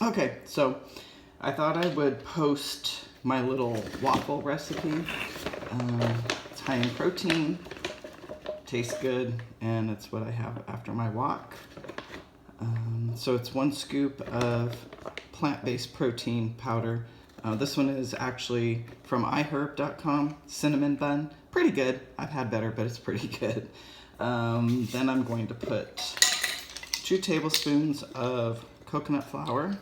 Okay, so I thought I would post my little waffle recipe. It's high in protein, tastes good, and it's what I have after my walk. So it's 1 scoop of plant-based protein powder. This one is actually from iherb.com, cinnamon bun. Pretty good. I've had better, but it's pretty good. Then I'm going to put 2 tablespoons of coconut flour.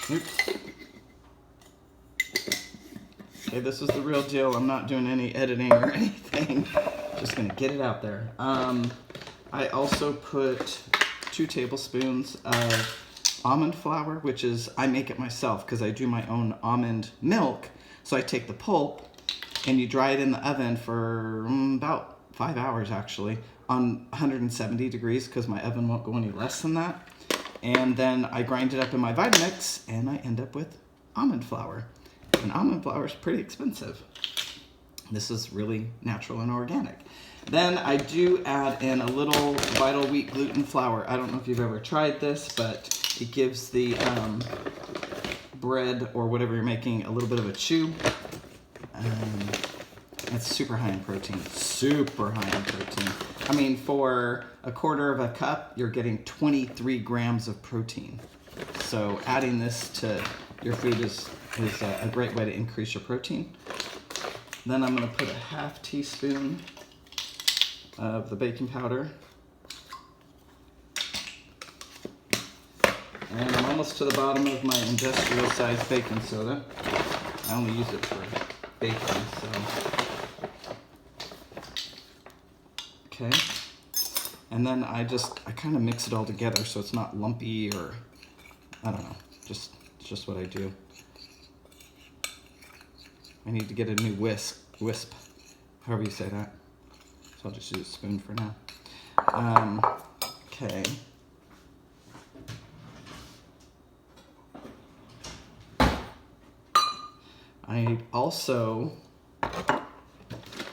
Oops. Okay, this is the real deal. I'm not doing any editing or anything. Just gonna get it out there. I also put 2 tablespoons of almond flour, which is, I make it myself because I do my own almond milk. So I take the pulp and you dry it in the oven for about 5 hours actually on 170 degrees because my oven won't go any less than that. And then I grind it up in my Vitamix and I end up with almond flour. And almond flour is pretty expensive. This is really natural and organic. Then I do add in a little Vital Wheat Gluten flour. I don't know if you've ever tried this, but it gives the bread or whatever you're making a little bit of a chew. It's super high in protein, super high in protein. I mean, for 1/4 of a cup, you're getting 23 grams of protein. So adding this to your food is a great way to increase your protein. Then I'm gonna put a 1/2 teaspoon of the baking powder. And I'm almost to the bottom of my industrial sized baking soda. I only use it for baking, so. Okay. And then I kind of mix it all together so it's not lumpy or, I don't know, it's just what I do. I need to get a new wisp, however you say that. So I'll just use a spoon for now. Okay. I also,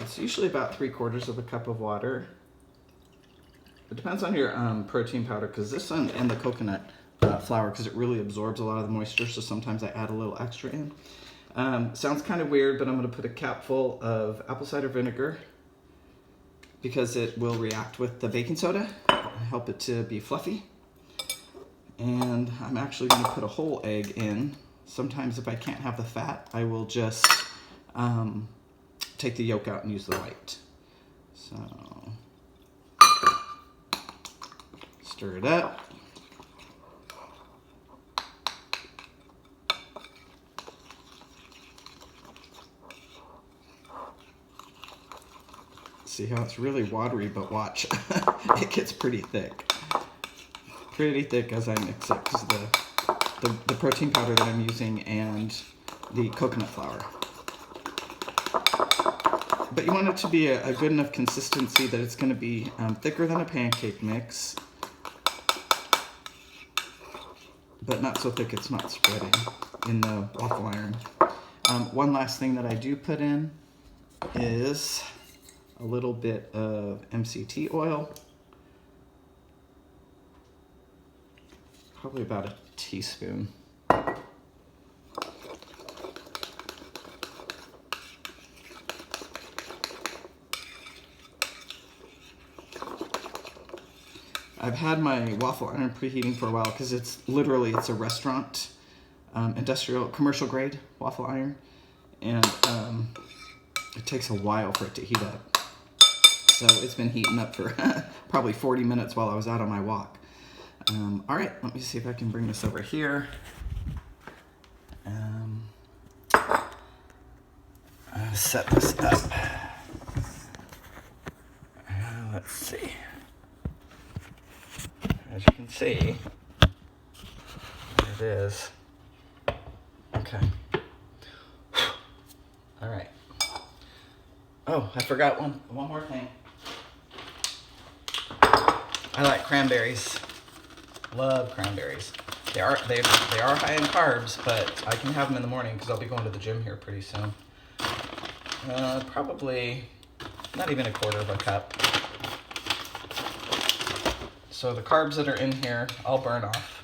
it's usually about 3/4 of a cup of water. It depends on your protein powder, because this one and the coconut flour, because it really absorbs a lot of the moisture, so sometimes I add a little extra in. Sounds kind of weird, but I'm going to put a capful of apple cider vinegar because it will react with the baking soda and help it to be fluffy. And I'm actually going to put a whole egg in. Sometimes if I can't have the fat, I will just take the yolk out and use the white. So stir it up. See how it's really watery, but watch, it gets pretty thick. Pretty thick as I mix it, because the protein powder that I'm using and the coconut flour. But you want it to be a good enough consistency that it's going to be thicker than a pancake mix, but not so thick it's not spreading in the waffle iron. One last thing that I do put in is a little bit of MCT oil, probably about a teaspoon. I've had my waffle iron preheating for a while because it's a restaurant, industrial, commercial grade waffle iron, and it takes a while for it to heat up. So it's been heating up for probably 40 minutes while I was out on my walk. All right, let me see if I can bring this over here. Set this up. Let's see. As you can see, there it is. Okay. All right. Oh, I forgot one more thing. I like cranberries. Love cranberries. They are high in carbs, but I can have them in the morning because I'll be going to the gym here pretty soon. Probably not even 1/4 of a cup. So the carbs that are in here, I'll burn off.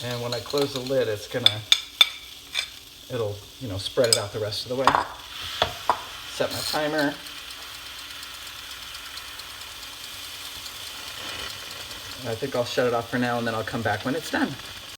And when I close the lid, it'll, spread it out the rest of the way. Set my timer. I think I'll shut it off for now, and then I'll come back when it's done.